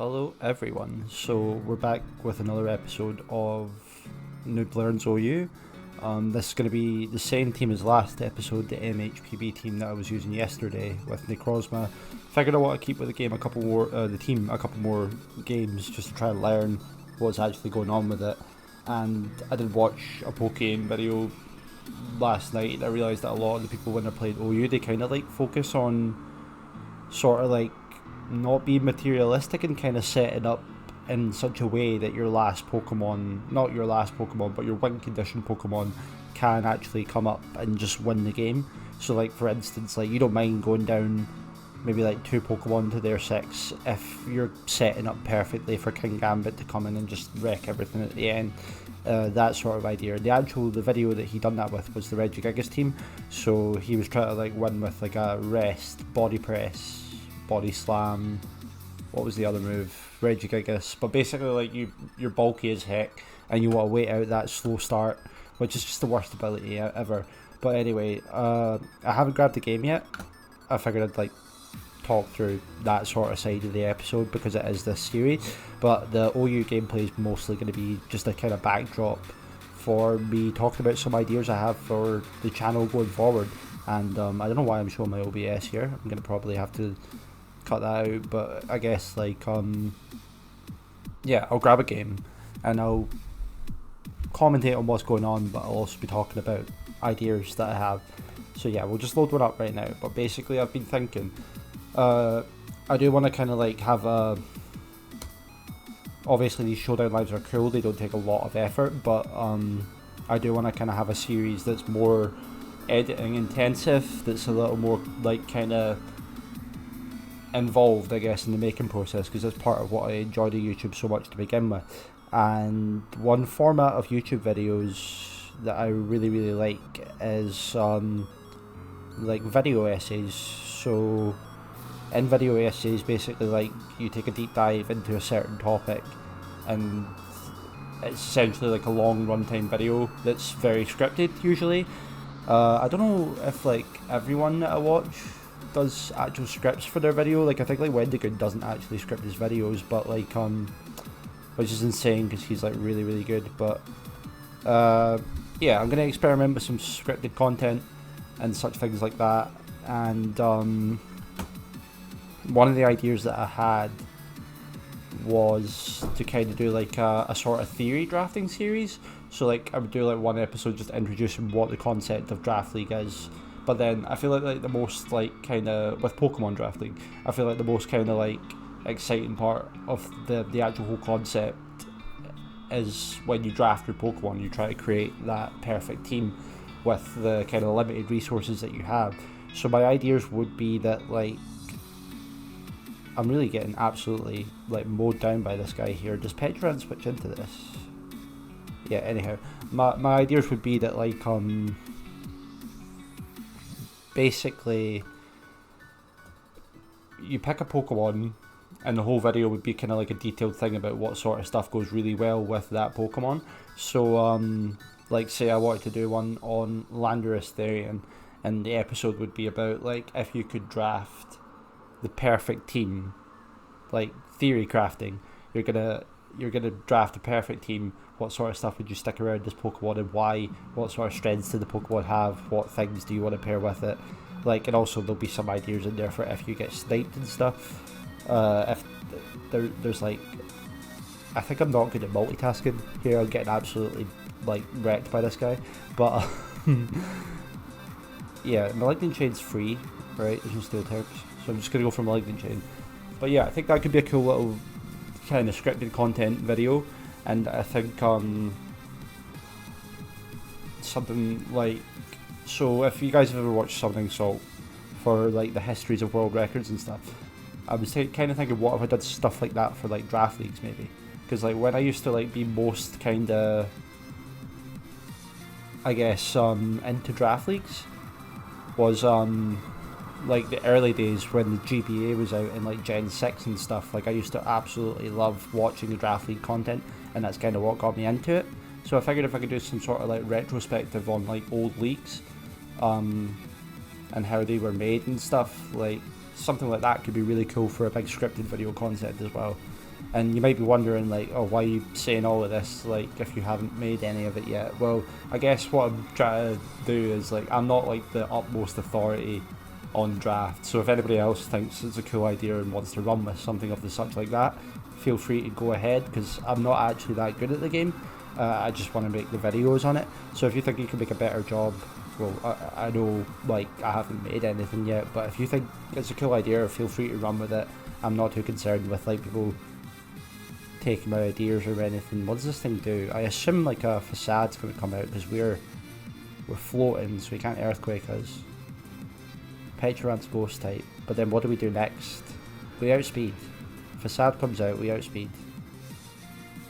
Hello everyone, so we're back with another episode of Noob Learns OU. This is going to be the same team as last episode, the MHPB team that I was using yesterday with Necrozma. Figured I want to keep with the game a couple more, the team a couple more games just to try and learn what's actually going on with it. And I did watch a Pokémon video last night and I realised that a lot of the people when they're playing OU, they kind of like focus on sort of like not being materialistic and kind of set it up in such a way that your last Pokemon, not your last Pokemon, but your win condition Pokemon can actually come up and just win the game. So like for instance, like you don't mind going down maybe like 2 Pokemon to their 6 if you're setting up perfectly for King Gambit to come in and just wreck everything at the end. That sort of idea. The video that he done that with was the Regigigas team, so he was trying to like win with like a rest, body press, body slam, what was the other move? Regigigas. But basically like you're bulky as heck and you want to wait out that slow start, which is just the worst ability ever. But anyway, I haven't grabbed the game yet. I figured I'd like talk through that sort of side of the episode because it is this series, but the OU gameplay is mostly going to be just a kind of backdrop for me talking about some ideas I have for the channel going forward. And I don't know why I'm showing my OBS here. I'm going to probably have to cut that out, but I guess like yeah, I'll grab a game and I'll commentate on what's going on, but I'll also be talking about ideas that I have. So yeah, we'll just load one up right now. But basically I've been thinking I do want to kind of like have a, obviously these Showdown lives are cool, they don't take a lot of effort, but I do want to kind of have a series that's more editing intensive, that's a little more like kind of involved I guess in the making process, because that's part of what I enjoy the YouTube so much to begin with. And one format of YouTube videos that I really like is like video essays. So in video essays, basically like you take a deep dive into a certain topic and it's essentially like a long runtime video that's very scripted usually. I don't know if like everyone that I watch does actual scripts for their video. Like I think like Wendigood doesn't actually script his videos, but like which is insane because he's like really good. But yeah, I'm gonna experiment with some scripted content and such things like that. And one of the ideas that I had was to kind of do like a sort of theory drafting series. So like I would do like one episode just introducing what the concept of Draft League is. But then I feel like the most like kind of with Pokemon drafting, I feel like the most kind of like exciting part of the actual whole concept is when you draft your Pokemon, you try to create that perfect team with the kind of limited resources that you have. So my ideas would be that like I'm really getting absolutely like mowed down by this guy here. Does Petran switch into this? Yeah, anyhow, my ideas would be that like basically you pick a Pokemon and the whole video would be kind of like a detailed thing about what sort of stuff goes really well with that Pokemon. So like say I wanted to do one on Landorus Therian, and the episode would be about like if you could draft the perfect team, like theory crafting. You're gonna draft a perfect team. What sort of stuff would you stick around this Pokemon and why? What sort of strengths do the Pokemon have? What things do you want to pair with it? Like, and also there'll be some ideas in there for if you get sniped and stuff. If there's like, I think I'm not good at multitasking here. I'm getting absolutely like wrecked by this guy, but yeah, Malignant Chain's free, right? There's no steel terms, so I'm just gonna go for Malignant Chain. But yeah, I think that could be a cool little kind of scripted content video. And I think something like, so if you guys have ever watched Summoning Salt for like the histories of world records and stuff, I was kind of thinking what if I did stuff like that for like draft leagues maybe, because like when I used to like be most kind of I guess into draft leagues was like the early days when the GBA was out in like Gen 6 and stuff. Like I used to absolutely love watching the draft league content, and that's kind of what got me into it. So I figured if I could do some sort of like retrospective on like old leagues and how they were made and stuff, like something like that could be really cool for a big scripted video concept as well. And you might be wondering, like, oh, why are you saying all of this, like, if you haven't made any of it yet? Well, I guess what I'm trying to do is, like, I'm not, like, the utmost authority on draft, so if anybody else thinks it's a cool idea and wants to run with something of the such like that, feel free to go ahead, because I'm not actually that good at the game. I just want to make the videos on it, so if you think you can make a better job, well, I know, like, I haven't made anything yet, but if you think it's a cool idea, feel free to run with it. I'm not too concerned with, like, people taking my ideas or anything. What does this thing do? I assume, like, a facade's going to come out, because we're floating, so we can't earthquake us. Petron's ghost type, but then what do we do next? We outspeed. Facade comes out, we outspeed.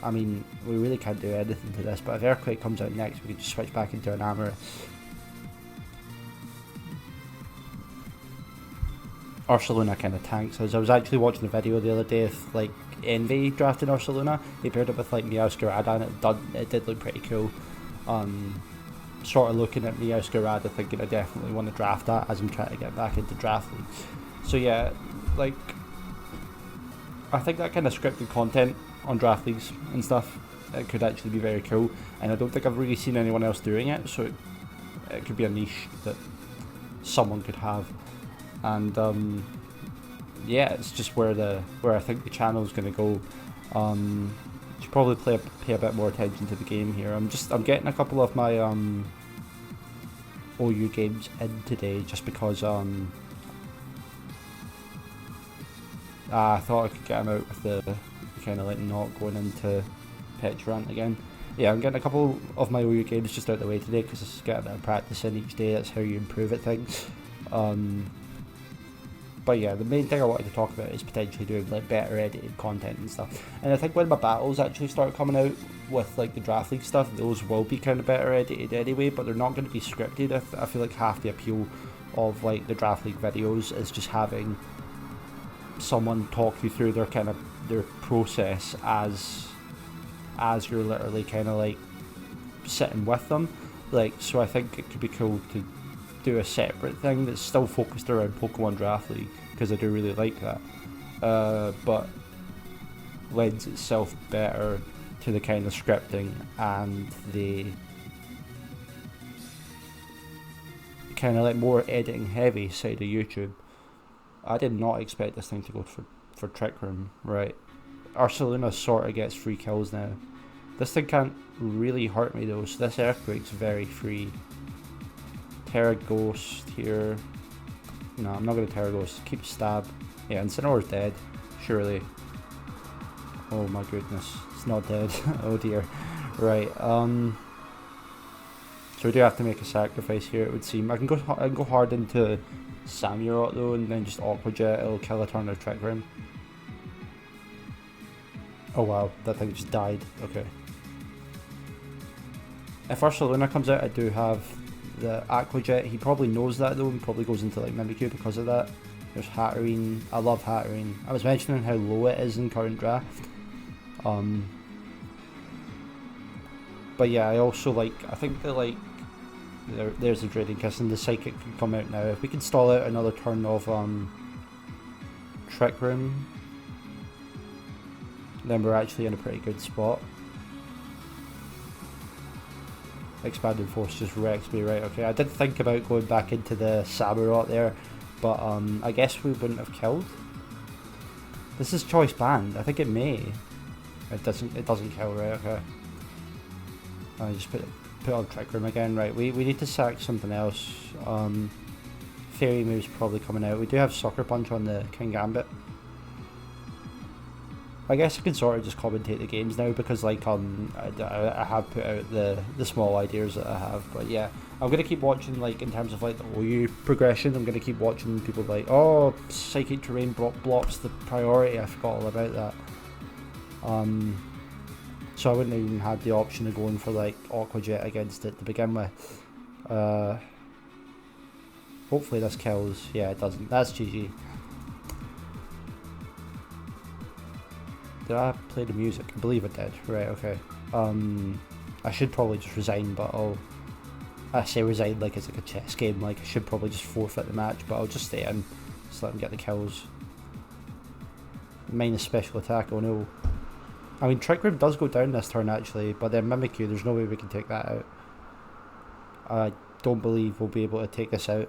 I mean, we really can't do anything to this, but if earthquake comes out next, we can just switch back into an Amorous. Ursaluna kind of tanks us. I was actually watching a video the other day of, like, Envy drafting Ursaluna. He paired it with, like, Meowscarada, and it did look pretty cool. Sort of looking at Meowscarada thinking I definitely want to draft that as I'm trying to get back into draft leagues. So yeah, like, I think that kind of scripted content on draft leagues and stuff, it could actually be very cool, and I don't think I've really seen anyone else doing it, so it could be a niche that someone could have. And yeah, it's just where I think the channel is going to go. Should probably pay a bit more attention to the game here. I'm getting a couple of my OU games in today, just because I thought I could get them out with the kind of, like, not going into Petrant again. Yeah, I'm getting a couple of my OU games just out of the way today, because it's getting a bit of practice in each day. That's how you improve at things. But yeah, the main thing I wanted to talk about is potentially doing, like, better edited content and stuff. And I think when my battles actually start coming out with, like, the draft league stuff, those will be kind of better edited anyway, but they're not going to be scripted. I feel like half the appeal of, like, the draft league videos is just having someone talk you through their process as you're literally kind of, like, sitting with them. Like, so I think it could be cool to do a separate thing that's still focused around Pokemon Draft League, because I do really like that, but lends itself better to the kind of scripting and the kind of, like, more editing heavy side of YouTube. I did not expect this thing to go for Trick Room, right? Ursaluna sort of gets free kills now. This thing can't really hurt me though, so this Earthquake's very free. Terra Ghost here. No, I'm not going to Terra Ghost. Keep Stab. Yeah, Incineroar's dead. Surely. Oh my goodness. It's not dead. Oh dear. Right, so we do have to make a sacrifice here, it would seem. I can go hard into Samurott though, and then just Aqua Jet. It'll kill a turn of Trick Room. Oh wow, that thing just died. Okay. If Ursaluna comes out, I do have the Aqua Jet. He probably knows that though, and probably goes into, like, Mimikyu because of that. There's Hatterene. I love Hatterene. I was mentioning how low it is in current draft. But yeah, I also I think that, like, there's a Draining Kiss, and the Psychic can come out now. If we can stall out another turn of Trick Room, then we're actually in a pretty good spot. Expanded Force just wrecks me, right? Okay, I did think about going back into the Samurott there, but I guess we wouldn't have killed. This is choice banned. I think it may. It doesn't kill, right? Okay. I just put on Trick Room again, right? We need to sack something else. Fairy Move's probably coming out. We do have Sucker Punch on the King Gambit. I guess I can sort of just commentate the games now, because, like, I have put out the small ideas that I have. But yeah, I'm gonna keep watching, like, in terms of, like, the OU progression. I'm gonna keep watching people like, oh, Psychic Terrain blocks the priority. I forgot all about that. So I wouldn't even have the option of going for, like, Aqua Jet against it to begin with. Hopefully this kills. Yeah, it doesn't. That's GG. Did I play the music? I believe it did. Right, okay. I should probably just resign, but I say resign like it's like a chess game, like I should probably just forfeit the match, but I'll just stay in, just let them get the kills. minus special attack, oh no. I mean, Trick Room does go down this turn actually, but then Mimikyu, there's no way we can take that out. I don't believe we'll be able to take this out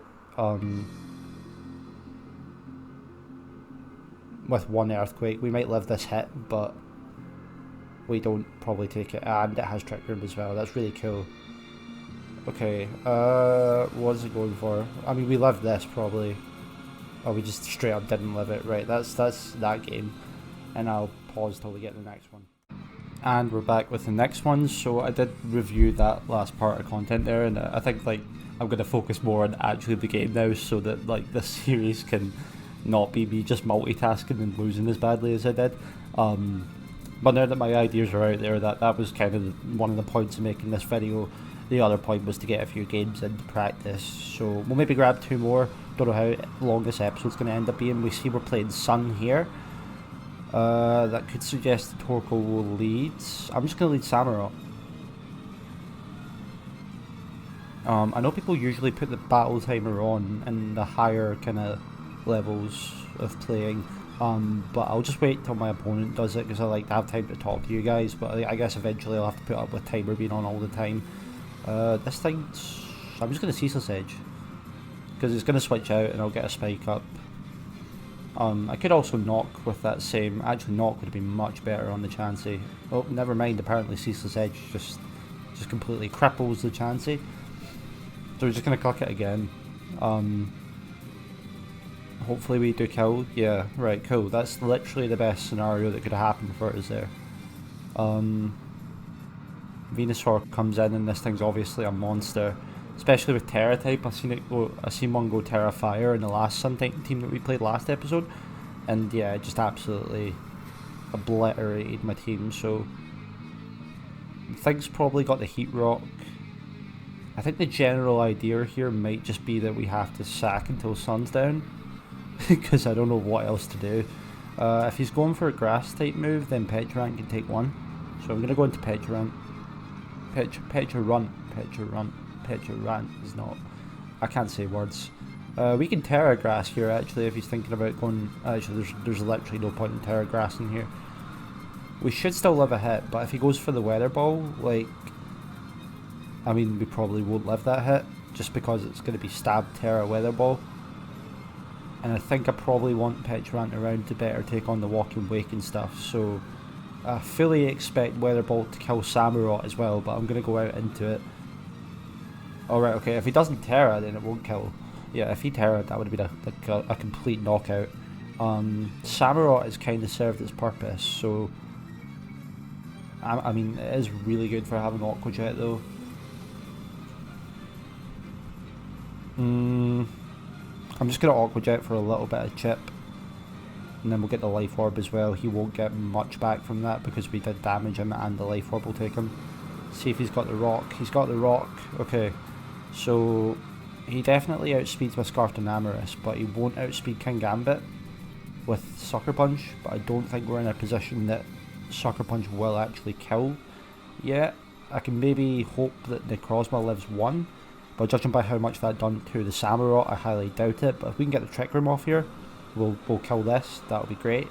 with one Earthquake. We might live this hit, but we don't probably take it. And it has Trick Room as well, that's really cool. Okay, what is it going for? I mean, we lived this probably. Oh, we just straight up didn't live it. Right, that's that game. And I'll pause till we get the next one. And we're back with the next one. So I did review that last part of content there, and I think like I'm going to focus more on actually the game now, so that like this series can not be me just multitasking and losing as badly as I did. But now that my ideas are out there, that was kind of one of the points of making this video. The other point was to get a few games into practice, so we'll maybe grab 2 more. Don't know how long this episode's going to end up being. We see we're playing Sun here. That could suggest that Torkoal will lead. I'm just going to lead Samurott. I know people usually put the battle timer on in the higher kind of levels of playing, but I'll just wait till my opponent does it because I like to have time to talk to you guys, but I guess eventually I'll have to put up with timer being on all the time. This thing, I'm just going to Ceaseless Edge because it's going to switch out and I'll get a spike up. I could also knock with that same, actually knock would have been much better on the Chansey. Oh, never mind, apparently Ceaseless Edge just completely cripples the Chansey. So we're just going to click it again. Hopefully we do kill. Yeah, right, cool. That's literally the best scenario that could have happened for us there. Venusaur comes in and this thing's obviously a monster. Especially with Terra type. I seen one go Terra Fire in the last Sun Titan team that we played last episode. And yeah, it just absolutely obliterated my team. So things probably got the Heat Rock. I think the general idea here might just be that we have to sack until sun's down. Because I don't know what else to do. If he's going for a grass type move, then Petrarant can take one. So I'm going to go into Petrarant. Petrarant is not... I can't say words. We can Terra Grass here actually if he's thinking about going... Actually there's literally no point in Terra Grassing here. We should still live a hit, but if he goes for the Weather Ball, like... I mean, we probably won't live that hit, just because it's going to be Stab, Terra, Weather Ball. And I think I probably want Petrarant around to better take on the Walking Wake and stuff, so... I fully expect Weather Ball to kill Samurott as well, but I'm going to go out into it. Alright, okay, if he doesn't Terra, then it won't kill. Yeah, if he Terra, that would have been a complete knockout. Samurott has kind of served its purpose, so... I mean, it is really good for having Aqua Jet, though. I'm just going to Aqua Jet for a little bit of chip. And then we'll get the Life Orb as well. He won't get much back from that because we did damage him and the Life Orb will take him. See if he's got the Rock. He's got the Rock. Okay. So he definitely outspeeds my Scarf Dynamaris, but he won't outspeed King Gambit with Sucker Punch. But I don't think we're in a position that Sucker Punch will actually kill yet. I can maybe hope that Necrozma lives 1, but judging by how much that done to the Samurott, I highly doubt it. But if we can get the Trick Room off here, we'll kill this. That'll be great.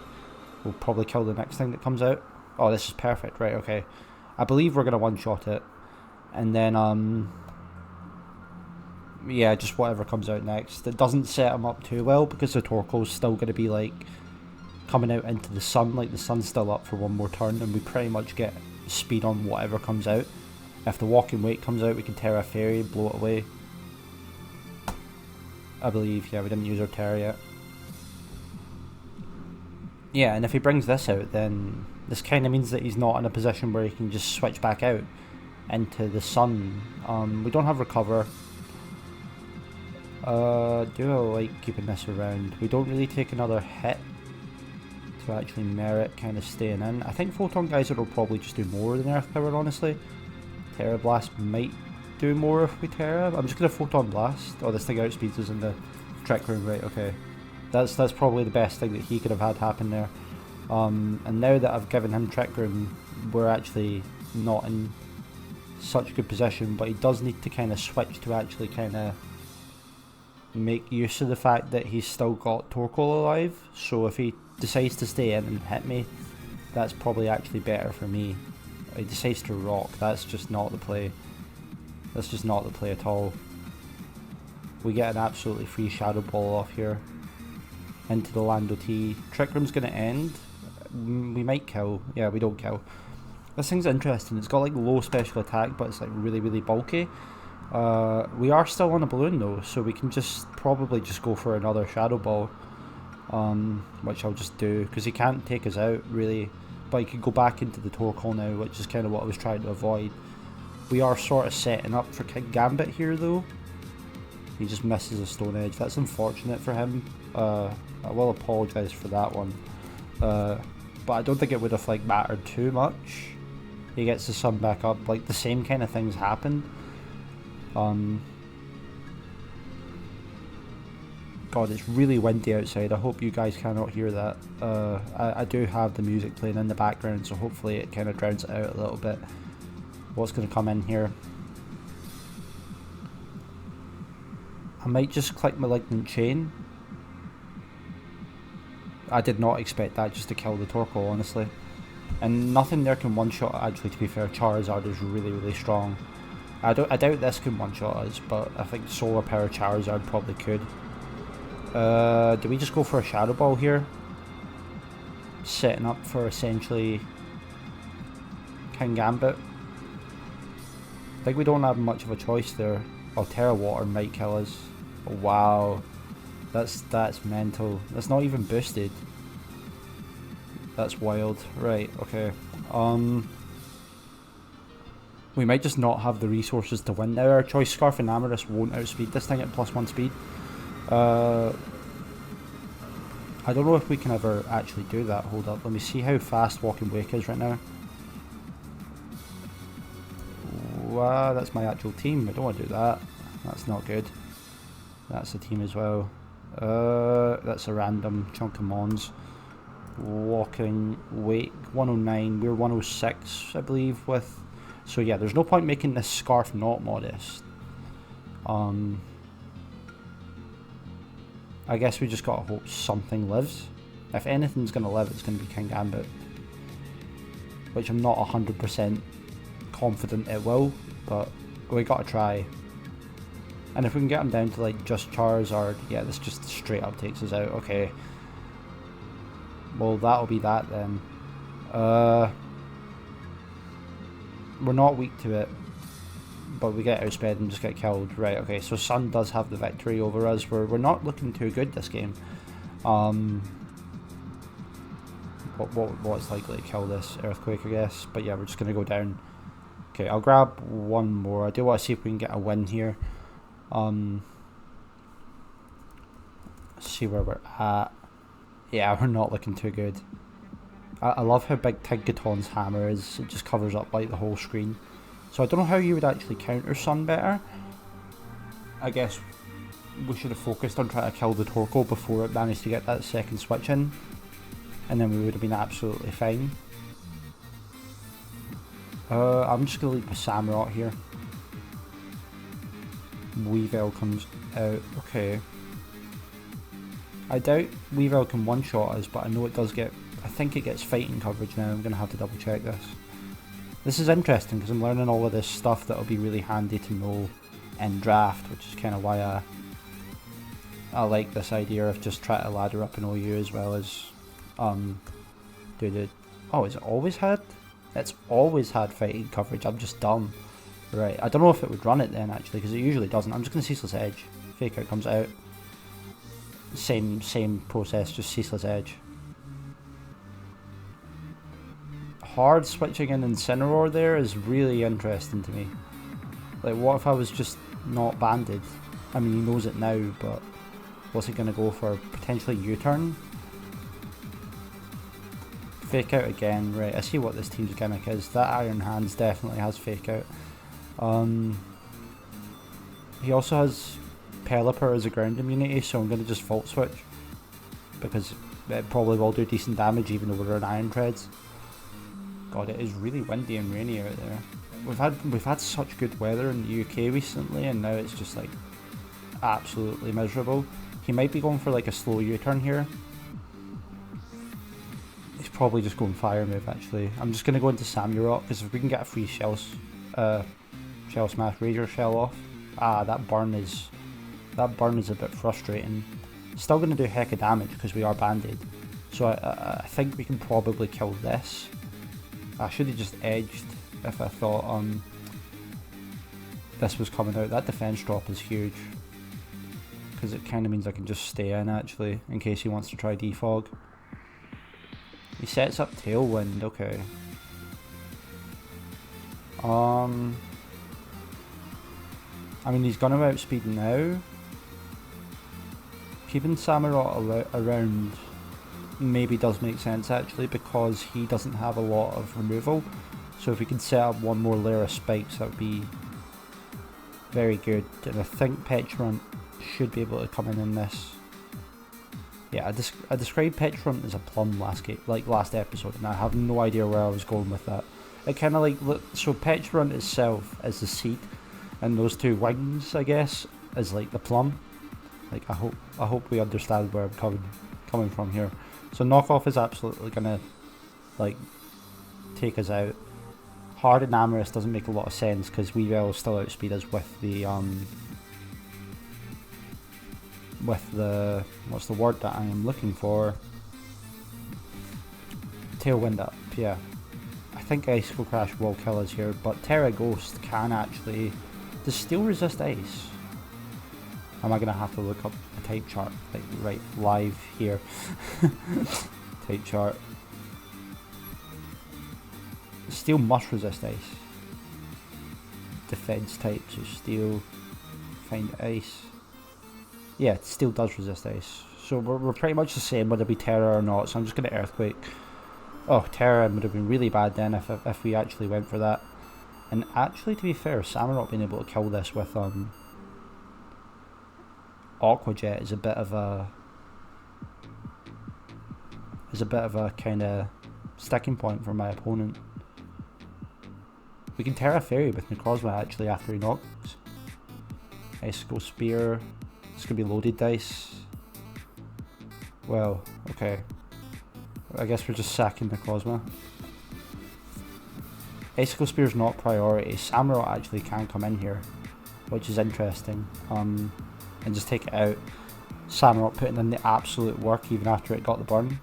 We'll probably kill the next thing that comes out. Oh, this is perfect. Right, okay. I believe we're going to one-shot it. And then, yeah, just whatever comes out next. It doesn't set him up too well because the Torkoal's still going to be, like, coming out into the sun. Like, the sun's still up for one more turn, and we pretty much get speed on whatever comes out. If the Walking Wake comes out, we can Terra Fairy, blow it away. I believe, yeah, we didn't use our Terra yet. Yeah, and if he brings this out, then this kind of means that he's not in a position where he can just switch back out into the sun. We don't have Recover. Do I like keeping this around? We don't really take another hit to actually merit kind of staying in. I think Photon Geyser will probably just do more than Earth Power, honestly. Terra Blast might do more if we Terra. I'm just going to Photon Blast. Oh, this thing outspeeds us in the Trick Room, right, okay. That's probably the best thing that he could have had happen there. And now that I've given him Trick Room, we're actually not in such a good position, but he does need to kind of switch to actually kind of make use of the fact that he's still got Torkoal alive. So if he decides to stay in and hit me, that's probably actually better for me. He decides to rock, that's just not the play. That's just not the play at all. We get an absolutely free Shadow Ball off here. Into the Lando T. Trick Room's gonna end. We might kill. Yeah, we don't kill. This thing's interesting. It's got like low special attack, but it's like really, really bulky. We are still on a balloon though, so we can just probably just go for another Shadow Ball. Which I'll just do, because he can't take us out really. But he could go back into the Torkoal now, which is kind of what I was trying to avoid. We are sort of setting up for King Gambit here though. He just misses a Stone Edge. That's unfortunate for him. I will apologise for that one. But I don't think it would have like mattered too much. He gets the sun back up. Like the same kind of things happened. God, it's really windy outside. I hope you guys cannot hear that. I do have the music playing in the background, so hopefully it kind of drowns it out a little bit. What's going to come in here? I might just click Malignant Chain. I did not expect that just to kill the Torkoal, honestly. And nothing there can one-shot, actually, to be fair. Charizard is really, really strong. I doubt this can one-shot us, but I think Solar Power Charizard probably could. Do we just go for a Shadow Ball here? Setting up for essentially King Gambit. I think we don't have much of a choice there. Oh, Terra Water might kill us. Oh, wow. That's mental. That's not even boosted. That's wild. Right, okay. We might just not have the resources to win now. Our choice Scarf and Amorous won't outspeed this thing at +1 speed. I don't know if we can ever actually do that. Hold up, let me see how fast Walking Wake is right now. Wow, that's my actual team. I don't want to do that. That's not good. That's the team as well. That's a random chunk of Mons. Walking Wake 109. We're 106, I believe, with. So yeah, there's no point making this Scarf not modest. I guess we just gotta hope something lives. If anything's gonna live, it's gonna be King Gambit, which I'm not 100% confident it will, but we gotta try. And if we can get him down to like just Charizard, yeah, this just straight up takes us out. Okay. Well, that'll be that then. We're not weak to it, but we get outsped and just get killed. Right, okay, so Sun does have the victory over us. We're not looking too good this game. What's likely to kill this? Earthquake, I guess. But yeah, we're just going to go down. Okay, I'll grab one more. I do want to see if we can get a win here. See where we're at. Yeah, we're not looking too good. I love how big Tinkaton's hammer is. It just covers up like the whole screen. So I don't know how you would actually counter Sun better. I guess we should have focused on trying to kill the Torkoal before it managed to get that second switch in. And then we would have been absolutely fine. I'm just going to leave a Samurott here. Weavile comes out. Okay. I doubt Weavile can one-shot us, but I know it does get... I think it gets fighting coverage now. I'm going to have to double check this. This is interesting because I'm learning all of this stuff that'll be really handy to know in draft, which is kind of why I like this idea of just trying to ladder up an OU as well as do the... Oh, is it always had? It's always had fighting coverage. I'm just dumb. Right, I don't know if it would run it then actually, because it usually doesn't. I'm just going to Ceaseless Edge. Fake Out comes out. Same process, just Ceaseless Edge. Hard switching in Incineroar there is really interesting to me. Like, what if I was just not banded? I mean, he knows it now, but what's he going to go for? Potentially U-turn? Fake Out again, right, I see what this team's gimmick is. That Iron Hands definitely has Fake Out. He also has Pelipper as a ground immunity, so I'm going to just Volt Switch. Because it probably will do decent damage even though we're in Iron Treads. God, it is really windy and rainy out there. We've had such good weather in the UK recently, and now it's just like absolutely miserable. He might be going for like a slow U-turn here. probably just going fire move actually. I'm just going to go into Samurott because if we can get a free shell smash Razor Shell off. That burn is a bit frustrating. Still going to do heck of damage because we are banded. So I think we can probably kill this. I should have just edged if I thought this was coming out. That defense drop is huge because it kind of means I can just stay in actually in case he wants to try defog. He sets up Tailwind, okay. I mean, he's gonna outspeed now. Keeping Samurott around maybe does make sense actually because he doesn't have a lot of removal. So if we can set up one more layer of spikes, that would be very good. And I think Petulant should be able to come in this. Yeah, I described Petulant as a plum last episode, and I have no idea where I was going with that. It kind of so Petulant itself is the seed, and those two wings, I guess, is like the plum. Like I hope we understand where I'm coming from here. So knockoff is absolutely gonna take us out. Hard and Amorous doesn't make a lot of sense because we will still outspeed us with the what's the word that I am looking for? Tailwind up, yeah. I think Icicle Crash will kill us here, but Terra Ghost can actually. Does Steel resist ice? Am I gonna have to look up a type chart right live here? Type chart. Steel must resist ice. Defense type, so Steel. Find ice. Yeah, Steel does resist ice. So we're pretty much the same whether it be Terra or not, so I'm just going to Earthquake. Oh, Terra would have been really bad then if we actually went for that. And actually, to be fair, Samurott being able to kill this with Aqua Jet is a bit of a kind of sticking point for my opponent. We can Terra Fairy with Necrozma actually after he knocks. Icicle Spear. It's going to be loaded dice. Well, okay. I guess we're just sacking Necrozma. Icicle Spear's not priority. Samurott actually can come in here, which is interesting. And just take it out. Samurott putting in the absolute work even after it got the burn.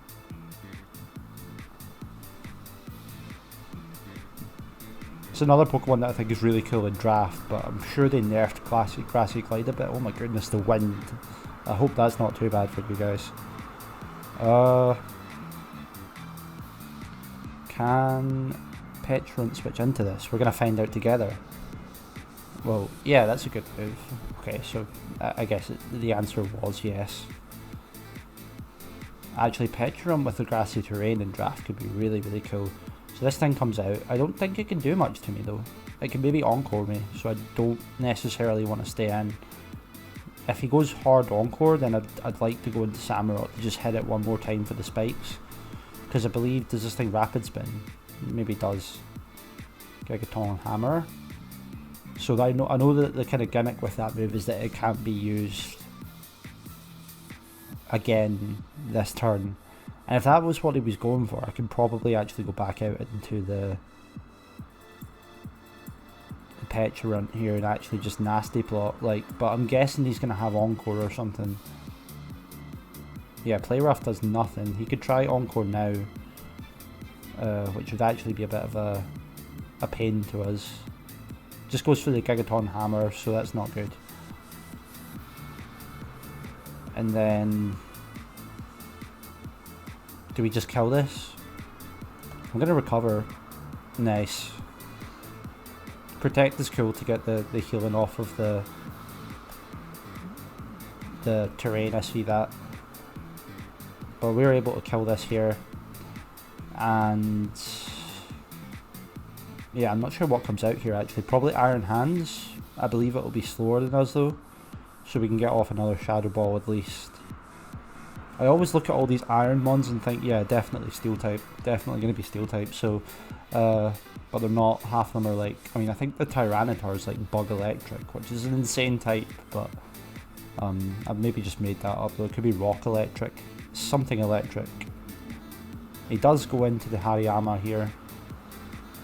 It's another Pokemon that I think is really cool in Draft, but I'm sure they nerfed Classic Grassy Glide a bit. Oh my goodness, the wind. I hope that's not too bad for you guys. Can Petulant switch into this? We're going to find out together. Well, yeah, that's a good move. Okay, so I guess the answer was yes. Actually, Petulant with the grassy terrain in Draft could be really, really cool. So this thing comes out. I don't think it can do much to me though. It can maybe Encore me, so I don't necessarily want to stay in. If he goes hard Encore, then I'd like to go into Samurott to just hit it one more time for the spikes. Because I believe, does this thing Rapid Spin? Maybe it does. Gigaton Hammer. So I know that the kind of gimmick with that move is that it can't be used again this turn. And if that was what he was going for, I can probably actually go back out into the Petulant here and actually just nasty plot. But I'm guessing he's going to have Encore or something. Yeah, Play Rough does nothing. He could try Encore now, which would actually be a bit of a pain to us. Just goes for the Gigaton Hammer, so that's not good. And then, do we just kill this? I'm gonna recover. Nice. Protect is cool to get the healing off of the terrain, I see that. But we're able to kill this here. And yeah, I'm not sure what comes out here actually. Probably Iron Hands. I believe it will be slower than us though. So we can get off another Shadow Ball at least. I always look at all these Iron ones and think, yeah, definitely Steel type. Definitely going to be Steel type. So, but they're not. Half of them are like, I mean, I think the Tyranitar is like Bug Electric, which is an insane type. But I've maybe just made that up though. It could be Rock Electric. Something electric. He does go into the Hariyama here.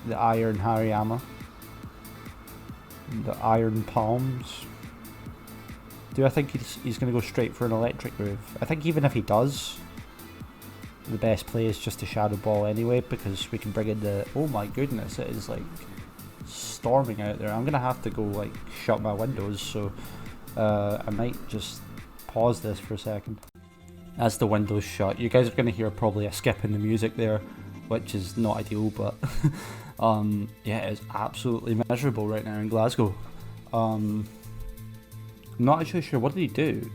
The Iron Hariyama. The Iron Palms. Do I think he's going to go straight for an electric move? I think even if he does, the best play is just to Shadow Ball anyway, because we can bring in the... Oh my goodness, it is like storming out there. I'm going to have to go like shut my windows, so I might just pause this for a second. As the window's shut, you guys are going to hear probably a skip in the music there, which is not ideal, but yeah, it's absolutely miserable right now in Glasgow. I'm not actually sure, what did he do?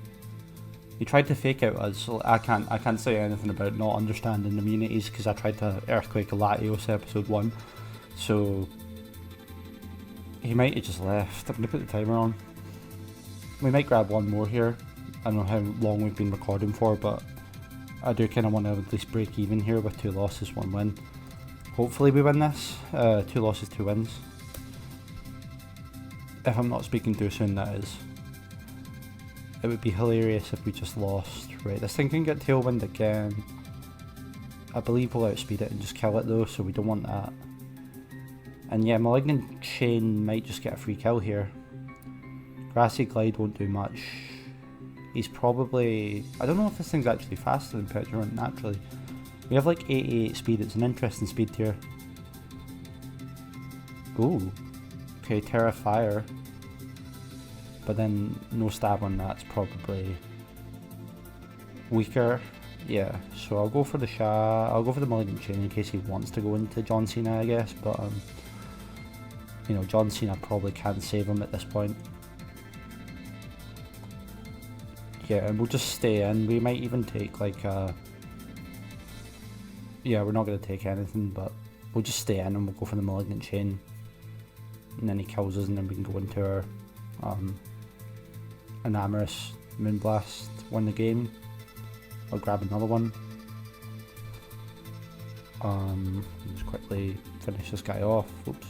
He tried to fake out us, so I can't say anything about not understanding immunities because I tried to Earthquake Latios episode 1, so he might have just left. I'm going to put the timer on. We might grab one more here. I don't know how long we've been recording for, but I do kind of want to at least break even here with 2 losses, 1 win. Hopefully we win this. 2 losses, 2 wins. If I'm not speaking too soon, that is. It would be hilarious if we just lost. Right, this thing can get Tailwind again. I believe we'll outspeed it and just kill it though, so we don't want that. And yeah, Malignant Chain might just get a free kill here. Grassy Glide won't do much. He's probably... I don't know if this thing's actually faster than Petulant naturally. We have like 88 speed, it's an interesting speed tier. Ooh. Okay, Terra Fire. But then no stab on that's probably weaker. Yeah, so I'll go for the I'll go for the Malignant Chain in case he wants to go into John Cena, I guess, but you know, John Cena probably can't save him at this point. Yeah, and we'll just stay in. We might even take like yeah, we're not going to take anything, but we'll just stay in and we'll go for the Malignant Chain. And then he kills us and then we can go into our Enamorous Moonblast, win the game. I'll grab another one. Just quickly finish this guy off. Oops.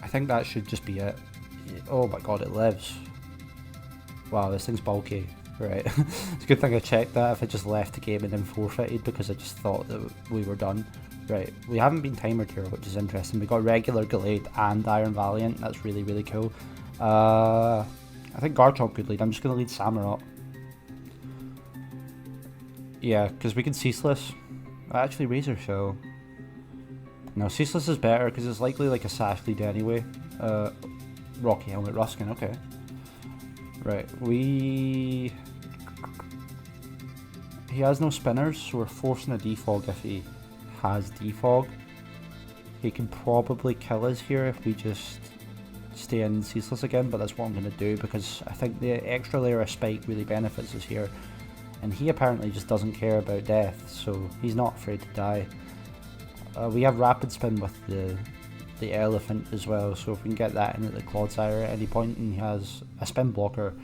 I think that should just be it. Oh my god, it lives. Wow, this thing's bulky. Right. It's a good thing I checked that. If I just left the game and then forfeited because I just thought that we were done. Right, we haven't been timered here, which is interesting. We got regular Gallade and Iron Valiant. That's really, really cool. I think Garchomp could lead. I'm just going to lead Samurott. Yeah, because we can Ceaseless. Actually, Razor Shell. No, Ceaseless is better because it's likely like a Sash lead anyway. Rocky Helmet Ruskin, okay. Right, he has no spinners, so we're forcing a defog if he has defog. He can probably kill us here if we just stay in Ceaseless again, but that's what I'm going to do because I think the extra layer of Spike really benefits us here. And he apparently just doesn't care about death, so he's not afraid to die. We have Rapid Spin with the Elephant as well, so if we can get that in at the Clodsire at any point, and he has a spin blocker,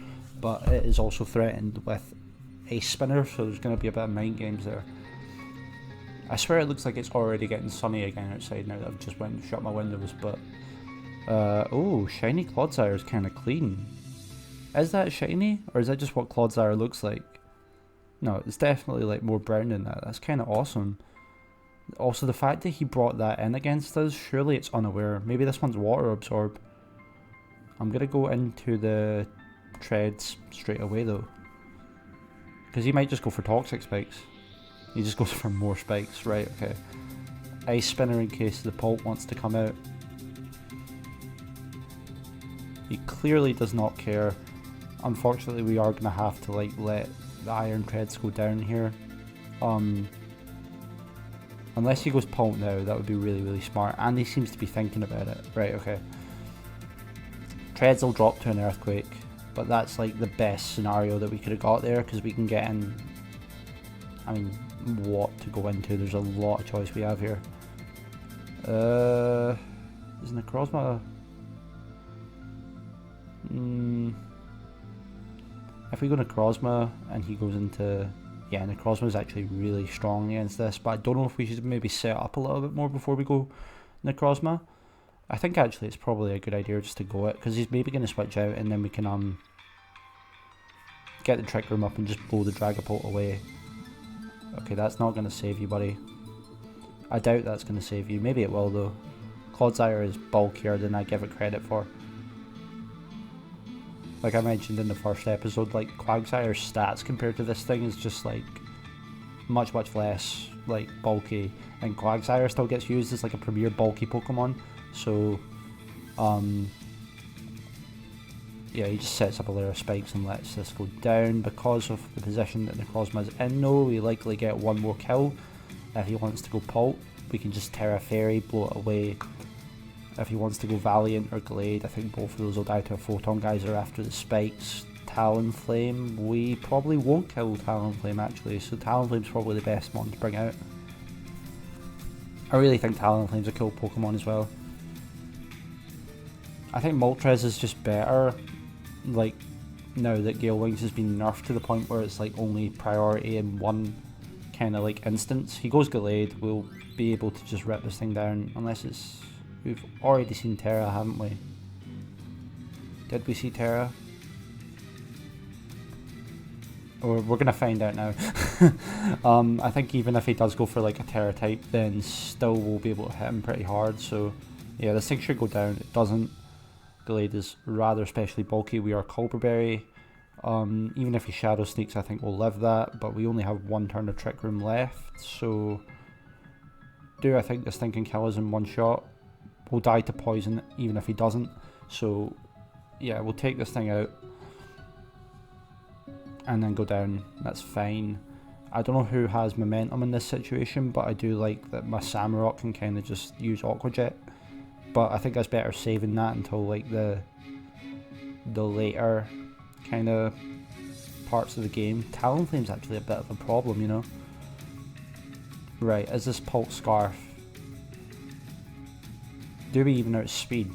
but it is also threatened with a spinner, so there's going to be a bit of mind games there. I swear it looks like it's already getting sunny again outside now that I've just went and shut my windows, but oh, shiny Clodsire is kind of clean. Is that shiny, or is that just what Clodsire looks like? No, it's definitely like more brown than that. That's kind of awesome. Also, the fact that he brought that in against us, surely it's unaware. Maybe this one's Water Absorb. I'm going to go into the Treads straight away though, because he might just go for Toxic Spikes. He just goes for more spikes, right, okay. Ice Spinner in case the Pulp wants to come out. He clearly does not care. Unfortunately, we are going to have to like let the Iron Treads go down here. Unless he goes Pulp now, that would be really, really smart. And he seems to be thinking about it. Right, okay. Treads will drop to an Earthquake, but that's like the best scenario that we could have got there, because we can get in... I mean, what to go into. There's a lot of choice we have here. Is Necrozma... If we go Necrozma and he goes into... Yeah, Necrozma is actually really strong against this, but I don't know if we should maybe set up a little bit more before we go Necrozma. I think actually it's probably a good idea just to go it, because he's maybe going to switch out and then we can get the Trick Room up and just blow the Dragapult away. Okay, that's not going to save you, buddy. I doubt that's going to save you. Maybe it will, though. Clodsire is bulkier than I give it credit for. Like I mentioned in the first episode, like Quagsire's stats compared to this thing is just like much less like bulky, and Quagsire still gets used as like a premier bulky Pokemon, so yeah, he just sets up a layer of spikes and lets this go down. Because of the position that Necrozma's in though, we likely get one more kill. If he wants to go Pult, we can just Terra Fairy, blow it away. If he wants to go Valiant or Glade, I think both of those will die to a Photon Geyser after the spikes. Talonflame, we probably won't kill Talonflame actually, so Talonflame's probably the best one to bring out. I really think Talonflame's a cool Pokemon as well. I think Moltres is just better, like, now that Gale Wings has been nerfed to the point where it's like only priority in one kind of like instance. He goes Glade, we'll be able to just rip this thing down, unless it's... We've already seen Terra, haven't we? Did we see Terra? Or we're gonna find out now. I think even if he does go for like a Terra type, then still we'll be able to hit him pretty hard. So yeah, this thing should go down. It doesn't. Glade is rather especially bulky. We are Culberberry. Even if he Shadow Sneaks, I think we'll live that. But we only have one turn of Trick Room left. So do I think this thing can kill us in one shot? We'll die to poison even if he doesn't. So yeah, we'll take this thing out and then go down. That's fine. I don't know who has momentum in this situation, but I do like that my Samurott can kind of just use Aqua Jet. But I think that's better saving that until like the later kind of parts of the game. Talonflame's actually a bit of a problem, you know. Right, is this Pulse Scarf? Do we even outspeed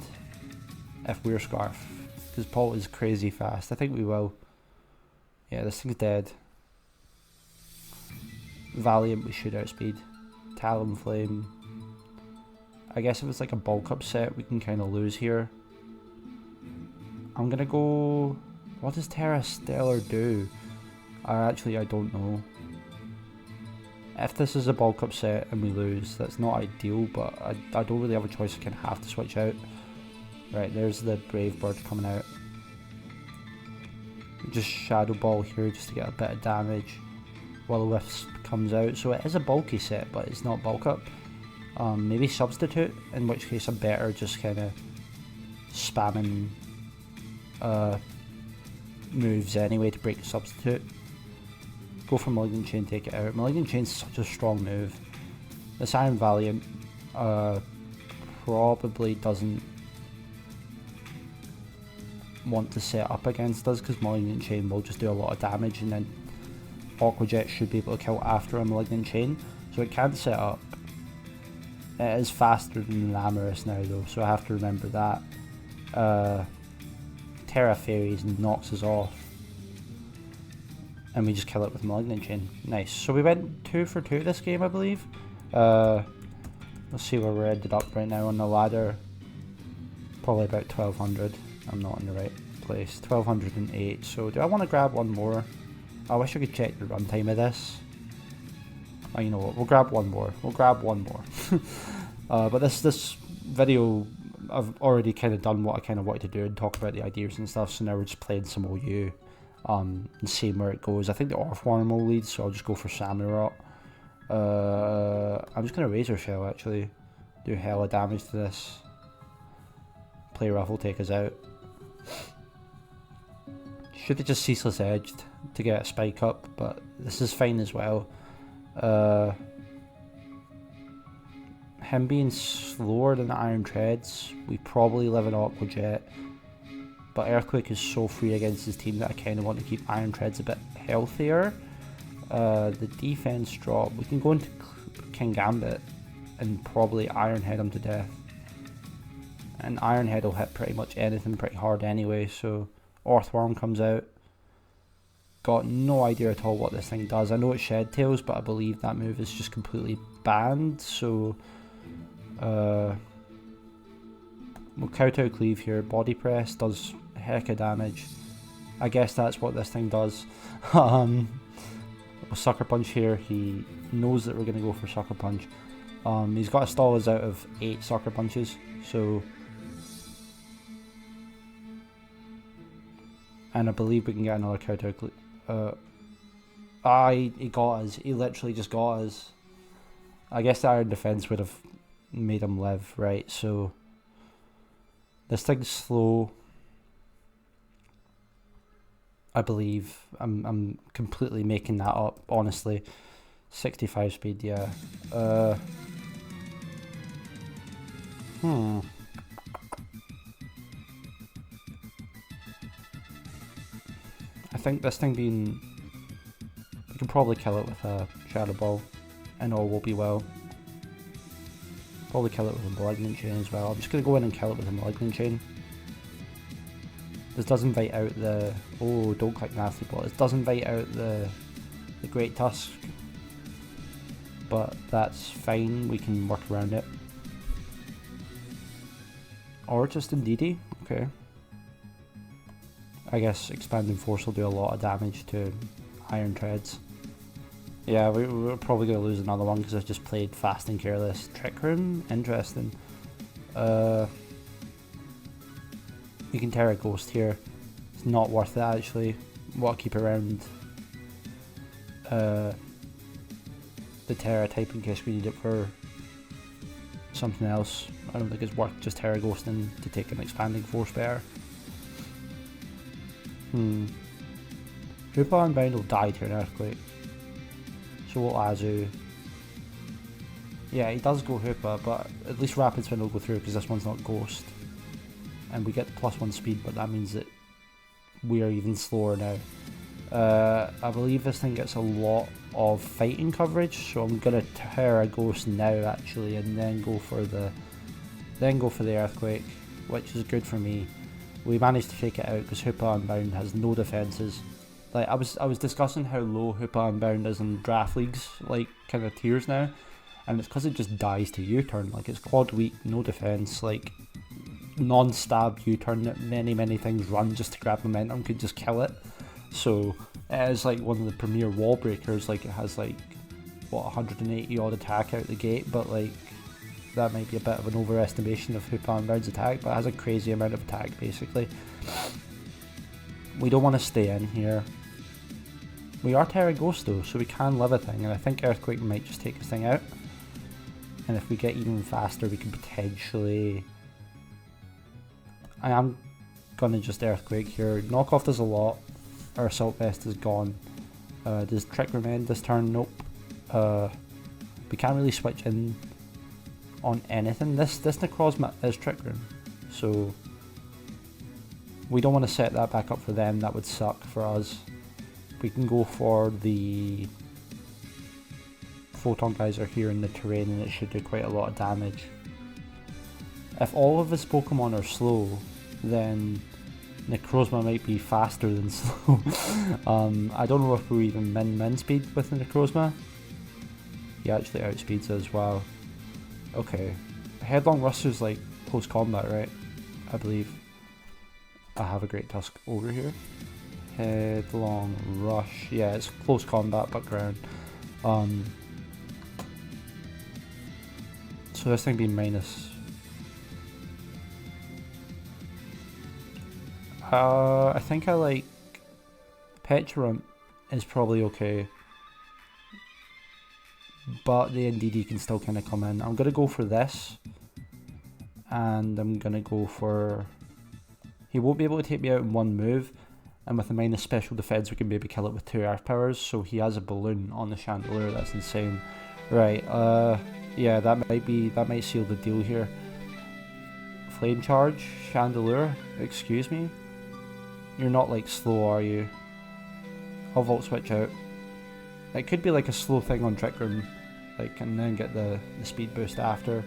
if we're Scarf? Because Pult is crazy fast. I think we will. Yeah, this thing's dead. Valiant we should outspeed. Talonflame. I guess if it's like a bulk up set we can kind of lose here. I'm gonna go... What does Terra Stellar do? I don't know. If this is a bulk up set and we lose, that's not ideal, but I don't really have a choice. I kind of have to switch out. Right, there's the Brave Bird coming out. Just Shadow Ball here just to get a bit of damage while the Wisp comes out. So it is a bulky set, but it's not bulk up. Maybe Substitute, in which case I'm better just kind of spamming moves anyway to break the Substitute. Go for Malignant Chain, take it out. Malignant Chain's such a strong move. This Iron Valiant probably doesn't want to set up against us because Malignant Chain will just do a lot of damage, and then Aqua Jet should be able to kill after a Malignant Chain, so it can't set up. It is faster than the Amorous now though, so I have to remember that. Terra Fairies knocks us off, and we just kill it with Malignant Chain. Nice. So we went 2 for 2 this game, I believe. Let's see where we're ended up right now on the ladder. Probably about 1200. I'm not in the right place. 1208. So do I want to grab one more? I wish I could check the runtime of this. Oh, you know what? We'll grab one more. But this video, I've already kind of done what I kind of wanted to do and talk about the ideas and stuff. So now we're just playing some OU. And seeing where it goes. I think the Orthworm will lead, so I'll just go for Samurott. I'm just going to Razor Shell actually. Do hella damage to this. Play Rough will take us out. Should have just Ceaseless Edged to get a spike up, but this is fine as well. Him being slower than the Iron Treads, we probably live in Aqua Jet. But Earthquake is so free against his team that I kind of want to keep Iron Treads a bit healthier. The defense drop, we can go into King Gambit and probably Iron Head him to death. And Iron Head will hit pretty much anything pretty hard anyway, so Orthworm comes out. Got no idea at all what this thing does. I know it's Shed Tails, but I believe that move is just completely banned, so we'll Kowtow Cleave here. Body Press does heck of damage. I guess that's what this thing does. Sucker Punch here, he knows that we're going to go for Sucker Punch. He's got to stall us out of 8 Sucker Punches, so... And I believe we can get another counter. He got us. He literally just got us. I guess the Iron Defense would have made him live, right? So this thing's slow. I believe. I'm completely making that up, honestly. 65 speed, yeah. I think this thing being... We can probably kill it with a Shadow Ball, and all will be well. Probably kill it with a Malignant Chain as well. I'm just going to go in and kill it with a Malignant Chain. This does invite out the... Oh, don't click Nasty Ball. This does invite out the Great Tusk. But that's fine, we can work around it. Or just Indeedee, okay. I guess Expanding Force will do a lot of damage to Iron Treads. Yeah, we're probably going to lose another one because I've just played Fast and Careless. Trick Room? Interesting. You can Terra Ghost here. It's not worth it actually. Want to keep around the Terra type in case we need it for something else. I don't think it's worth just Terra Ghosting to take an Expanding Force better. Hoopa Unbound will die to an Earthquake. So will Azu. Yeah, he does go Hoopa, but at least Rapid Spin will go through because this one's not Ghost. And we get +1 speed, but that means that we are even slower now. I believe this thing gets a lot of fighting coverage, so I'm gonna Terra Ghost now actually, and then go for the Earthquake, which is good for me. We managed to fake it out because Hoopa Unbound has no defenses. Like I was discussing how low Hoopa Unbound is in draft leagues, like kind of tiers now, and it's because it just dies to U-turn. Like it's quad weak, no defense, like non-stab U-turn that many things run just to grab momentum could just kill it. So it is like one of the premier wall breakers. Like it has like what 180 odd attack out the gate, but like that might be a bit of an overestimation of Hoopa Unbound's attack, but it has a crazy amount of attack basically. We don't want to stay in here. We are Terra Ghost though, so we can live a thing, and I think Earthquake might just take this thing out. And if we get even faster, we can potentially... I am gonna just Earthquake here. Knockoff does a lot. Our Assault Vest is gone. Does Trick Room end this turn? Nope. We can't really switch in on anything. This Necrozma is Trick Room, so we don't want to set that back up for them. That would suck for us. We can go for the Photon Geyser here in the terrain, and it should do quite a lot of damage. If all of his Pokemon are slow, then Necrozma might be faster than slow. I don't know if we're even min speed with the Necrozma. He actually outspeeds as well. Okay. Headlong Rush is like close combat, right? I believe. I have a Great Tusk over here. Headlong Rush. Yeah, it's close combat but ground. So this thing being minus... I think I like... Petulant is probably okay. But the Indeedee can still kind of come in. I'm going to go for this. And I'm going to go for... He won't be able to take me out in one move. And with a minus special defense, we can maybe kill it with 2 Earth Powers. So he has a balloon on the Chandelier. That's insane. Right, yeah, that might seal the deal here. Flame Charge, Chandelier, excuse me? You're not like slow, are you? I'll Volt Switch out. It could be like a slow thing on Trick Room, like, and then get the speed boost after.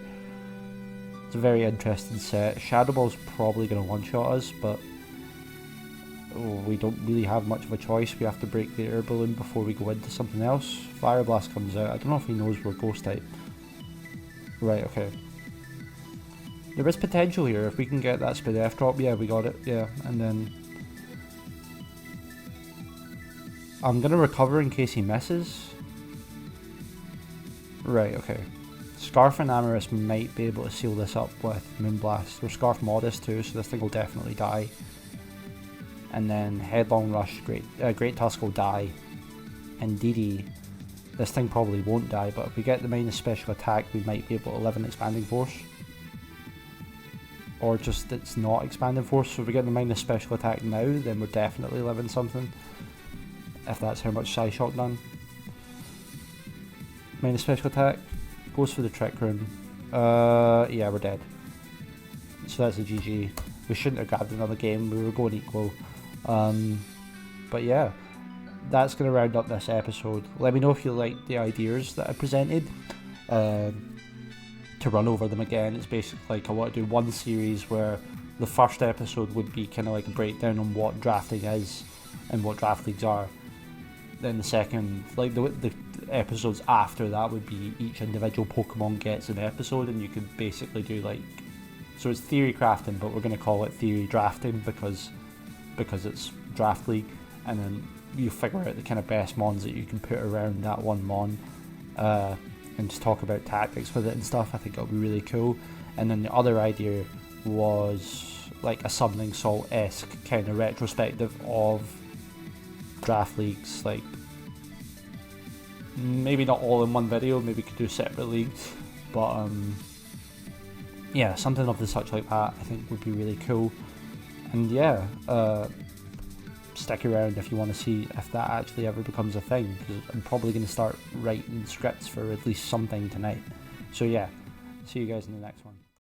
It's a very interesting set. Shadow Ball's probably going to one-shot us, but we don't really have much of a choice. We have to break the air balloon before we go into something else. Fire Blast comes out. I don't know if he knows we're Ghost type. Right, okay. There is potential here. If we can get that Speed F drop, yeah, we got it. Yeah, and then I'm gonna recover in case he misses. Right, okay. Scarf and Amorous might be able to seal this up with Moonblast. Or Scarf Modest too, so this thing will definitely die. And then Headlong Rush, Great Tusk will die. And DD, this thing probably won't die, but if we get the minus special attack, we might be able to live in Expanding Force. Or just it's not Expanding Force, so if we get the minus special attack now, then we're definitely living something. If that's how much Psyshock done. Minus special attack, goes for the Trick Room. Yeah, we're dead. So that's a GG. We shouldn't have grabbed another game, we were going equal. But yeah, that's going to round up this episode. Let me know if you like the ideas that I presented. To run over them again, it's basically like I want to do one series where the first episode would be kind of like a breakdown on what drafting is and what draft leagues are. Then the second, like the episodes after that would be each individual Pokemon gets an episode, and you could basically do like, so it's theory crafting, but we're going to call it theory drafting because it's draft league, and then you figure out the kind of best mons that you can put around that one mon, and just talk about tactics with it and stuff. I think it'll be really cool. And then the other idea was like a Summoning Salt-esque kind of retrospective of draft leagues, like maybe not all in one video, maybe we could do separate leagues, but yeah, something of the such like that I think would be really cool. And yeah, stick around if you want to see if that actually ever becomes a thing, because I'm probably going to start writing scripts for at least something tonight. So yeah, see you guys in the next one.